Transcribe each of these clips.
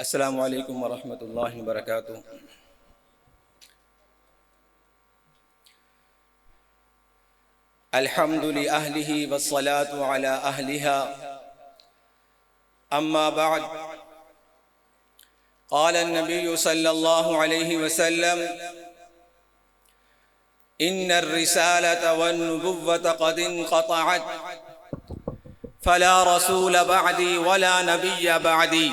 السلام علیکم ورحمۃ اللہ وبرکاتہ۔ الحمد لأہلہ والصلاة علی اہلہا، اما بعد، قال النبی صلی اللہ علیہ وسلم: ان الرسالة والنبوة قد انقطعت فلا رسول بعدی ولا نبی بعدی،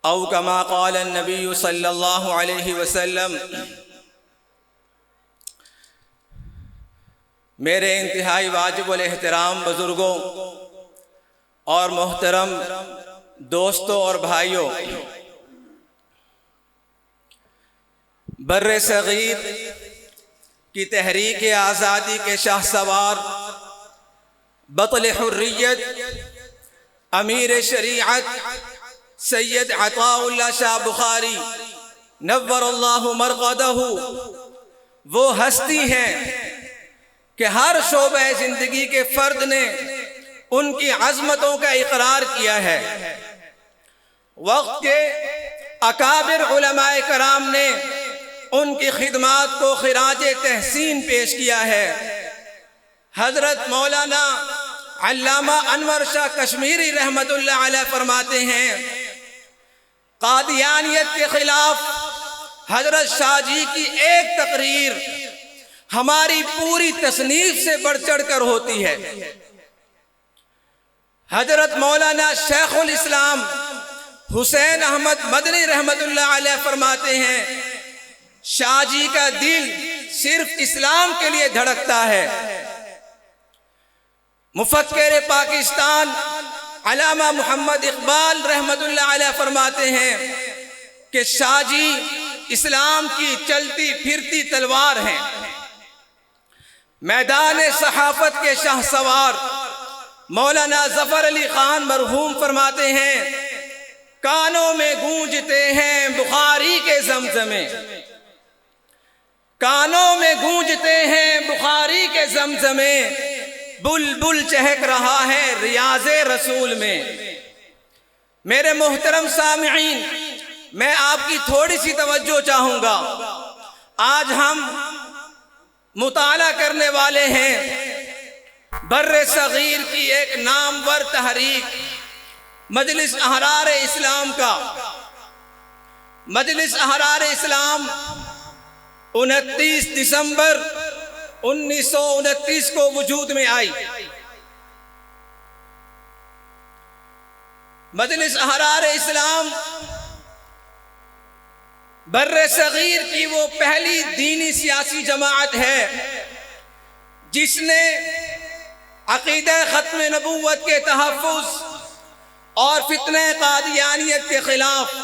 او کما قال النبی صلی اللہ علیہ وسلم۔ میرے انتہائی واجب الاحترام بزرگوں اور محترم دوستوں اور بھائیوں، بر صغیر کی تحریک آزادی کے شاہ سوار، بطل حریت، امیر شریعت سید عطاء اللہ شاہ بخاری نور اللہ مرقدہ، وہ ہستی ہیں کہ ہر شعبہ زندگی کے فرد نے ان کی عظمتوں کا اقرار کیا ہے۔ وقت کے اکابر علماء کرام نے ان کی خدمات کو خراج تحسین پیش کیا ہے۔ حضرت مولانا علامہ انور شاہ کشمیری رحمت اللہ علیہ فرماتے ہیں، قادیانیت کے خلاف حضرت شاہ جی کی ایک تقریر ہماری پوری تصنیف سے بڑھ چڑھ کر ہوتی ہے۔ حضرت مولانا شیخ الاسلام حسین احمد مدنی رحمت اللہ علیہ فرماتے ہیں، شاہ جی کا دل صرف اسلام کے لیے دھڑکتا ہے۔ مفکر پاکستان علامہ محمد اقبال رحمت اللہ علیہ فرماتے ہیں کہ شاہ جی اسلام کی چلتی پھرتی تلوار ہیں۔ میدان صحافت کے شاہ سوار مولانا ظفر علی خان مرحوم فرماتے ہیں، کانوں میں گونجتے ہیں بخاری کے زمزمے، کانوں میں گونجتے ہیں بخاری کے زمزمے، بلبل چہک رہا ہے ریاض رسول میں۔ میرے محترم سامعین، میں آپ کی تھوڑی سی توجہ چاہوں گا۔ آج ہم مطالعہ کرنے والے ہیں بر صغیر کی ایک نامور تحریک مجلس احرار اسلام کا۔ مجلس احرار اسلام 29 دسمبر 1929 کو وجود میں آئی۔ مجلس احرار اسلام بر صغیر کی وہ پہلی دینی سیاسی جماعت ہے جس نے عقیدہ ختم نبوت کے تحفظ اور فتنہ قادیانیت کے خلاف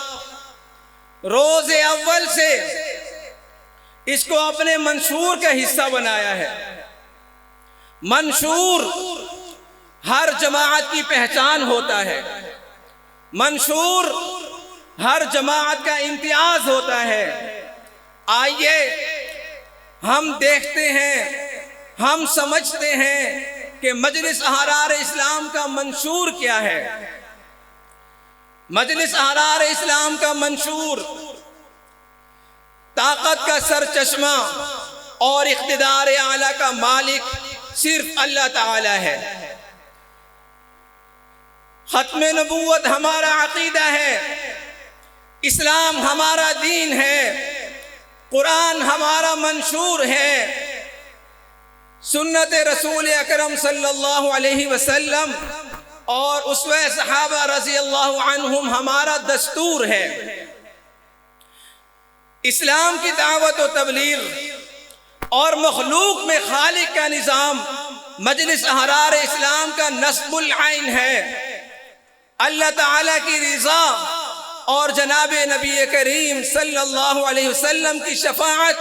روز اول سے اس کو اپنے منشور کا حصہ بنایا ہے۔ منشور ہر جماعت کی پہچان ہوتا ہے، منشور ہر جماعت کا امتیاز ہوتا ہے۔ آئیے ہم دیکھتے ہیں، ہم سمجھتے ہیں کہ مجلس احرار اسلام کا منشور کیا ہے۔ مجلس احرار اسلام کا منشور طاقت کا سر چشمہ اور اقتدار اعلیٰ کا مالک صرف اللہ تعالی ہے۔ ختم نبوت ہمارا عقیدہ ہے، اسلام ہمارا دین ہے، قرآن ہمارا منشور ہے، سنت رسول اکرم صلی اللہ علیہ وسلم اور اسوہ صحابہ رضی اللہ عنہم ہمارا دستور ہے۔ اسلام کی دعوت و تبلیغ اور مخلوق میں خالق کا نظام مجلس احرار اسلام کا نصب العین ہے۔ اللہ تعالیٰ کی رضا اور جناب نبی کریم صلی اللہ علیہ وسلم کی شفاعت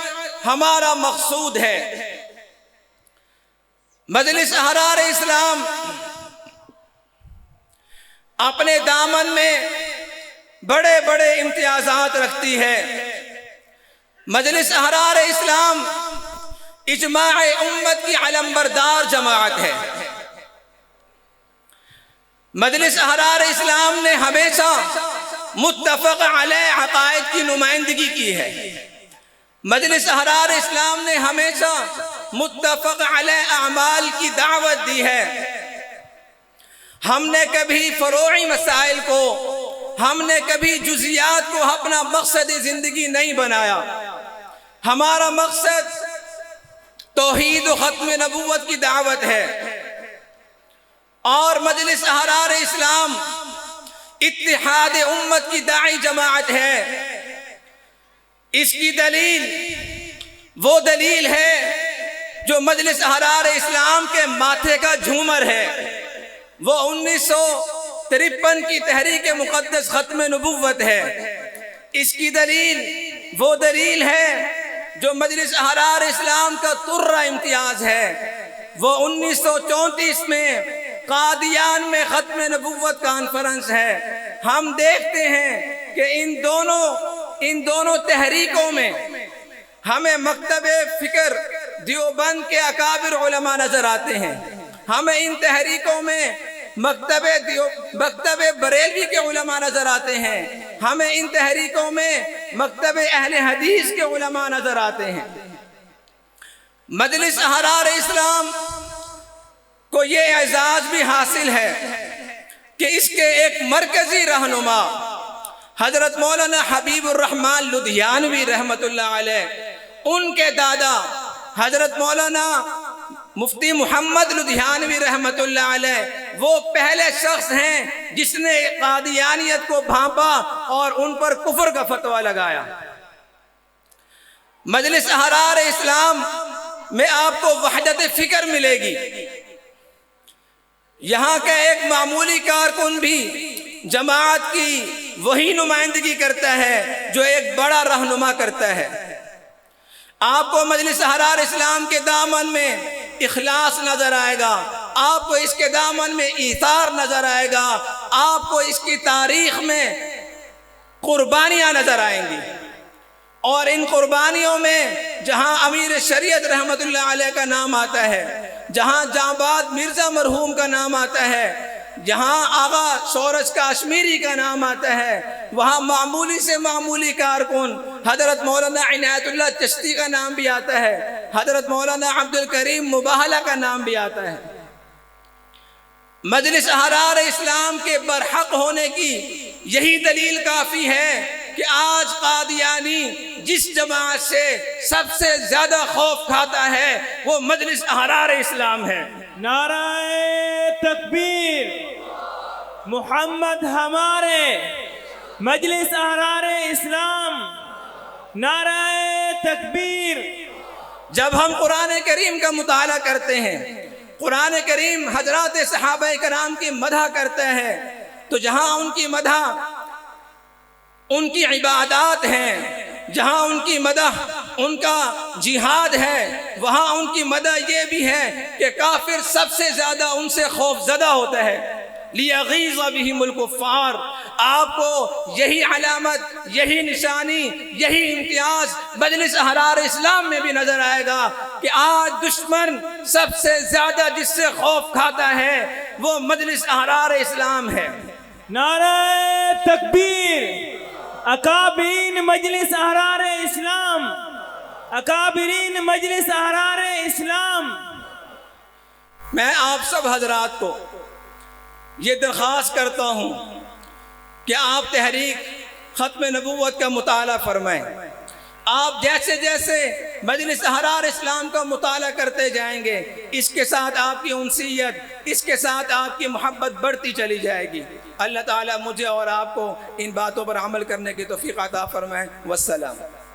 ہمارا مقصود ہے۔ مجلس احرار اسلام اپنے دامن میں بڑے بڑے امتیازات رکھتی ہے۔ مجلس احرار اسلام اجماع امت کی علمبردار جماعت ہے۔ مجلس احرار اسلام نے ہمیشہ متفق علیہ عقائد کی نمائندگی کی ہے۔ مجلس احرار اسلام نے ہمیشہ متفق علیہ اعمال کی دعوت دی ہے۔ ہم نے کبھی فروعی مسائل کو، ہم نے کبھی جزیات کو اپنا مقصد زندگی نہیں بنایا۔ ہمارا مقصد توحید و ختم نبوت کی دعوت ہے، اور مجلس احرار اسلام اتحاد امت کی داعی جماعت ہے۔ اس کی دلیل وہ دلیل ہے جو مجلس احرار اسلام کے ماتھے کا جھومر ہے، وہ 1953 کی تحریک مقدس ختم نبوت ہے۔ اس کی دلیل وہ دلیل ہے جو مجلس احرار اسلام کا ترہ امتیاز ہے، وہ 1934 میں قادیان میں ختم نبوت کانفرنس ہے۔ ہم دیکھتے ہیں کہ ان دونوں تحریکوں میں ہمیں مکتب فکر دیوبند کے اکابر علماء نظر آتے ہیں، ہمیں ان تحریکوں میں مکتب بریلوی کے علماء نظر آتے ہیں، ہمیں ان تحریکوں میں مکتب اہل حدیث کے علماء نظر آتے ہیں۔ مجلس احرار اسلام کو یہ اعزاز بھی حاصل ہے کہ اس کے ایک مرکزی رہنما حضرت مولانا حبیب الرحمن لدھیانوی رحمت اللہ علیہ، ان کے دادا حضرت مولانا مفتی محمد لدھیانوی رحمت اللہ علیہ وہ پہلے شخص ہیں جس نے قادیانیت کو بھانپا اور ان پر کفر کا فتویٰ لگایا۔ مجلس احرار اسلام میں آپ کو وحدت فکر ملے گی۔ یہاں کا ایک معمولی کارکن بھی جماعت کی وہی نمائندگی کرتا ہے جو ایک بڑا رہنما کرتا ہے۔ آپ کو مجلس احرار اسلام کے دامن میں اخلاص نظر آئے گا، آپ کو اس کے دامن میں ایثار نظر آئے گا، آپ کو اس کی تاریخ میں قربانیاں نظر آئیں گی، اور ان قربانیوں میں جہاں امیر شریعت رحمت اللہ علیہ کا نام آتا ہے، جہاں جانباز مرزا مرحوم کا نام آتا ہے، جہاں آغا سورج کاشمیری کا نام آتا ہے، وہاں معمولی سے معمولی کارکن حضرت مولانا عنایت اللہ چشتی کا نام بھی آتا ہے، حضرت مولانا عبد الکریم مباہلہ کا نام بھی آتا ہے۔ مجلس احرار اسلام کے برحق ہونے کی یہی دلیل کافی ہے کہ آج قادیانی جس جماعت سے سب سے زیادہ خوف کھاتا ہے وہ مجلس احرار اسلام ہے۔ نعرہ تکبیر، محمد ہمارے، مجلس احرار اسلام، نعرہ تکبیر۔ جب ہم قرآن کریم کا مطالعہ کرتے ہیں، قرآن کریم حضرات صحابہ کرام کی مدح کرتا ہے، تو جہاں ان کی مدح ان کی عبادات ہیں، جہاں ان کی مدح ان کا جہاد ہے، وہاں ان کی مدح یہ بھی ہے کہ کافر سب سے زیادہ ان سے خوف زدہ ہوتا ہے۔ لِيَغِيظَ بِهِمُ الْكُفَّارِ، آپ کو یہی علامت، یہی نشانی، یہی امتیاز مجلس احرار اسلام میں بھی نظر آئے گا کہ آج دشمن سب سے زیادہ جس سے خوف کھاتا ہے وہ مجلس احرار اسلام ہے۔ نعرہ تکبیر، اکابرین مجلس احرار اسلام، اکابرین مجلس احرار اسلام۔ میں آپ سب حضرات کو یہ درخواست کرتا ہوں کہ آپ تحریک ختم نبوت کا مطالعہ فرمائیں۔ آپ جیسے جیسے مجلس احرار اسلام کا مطالعہ کرتے جائیں گے، اس کے ساتھ آپ کی انسیت، اس کے ساتھ آپ کی محبت بڑھتی چلی جائے گی۔ اللہ تعالیٰ مجھے اور آپ کو ان باتوں پر عمل کرنے کی توفیق عطا فرمائے۔ والسلام۔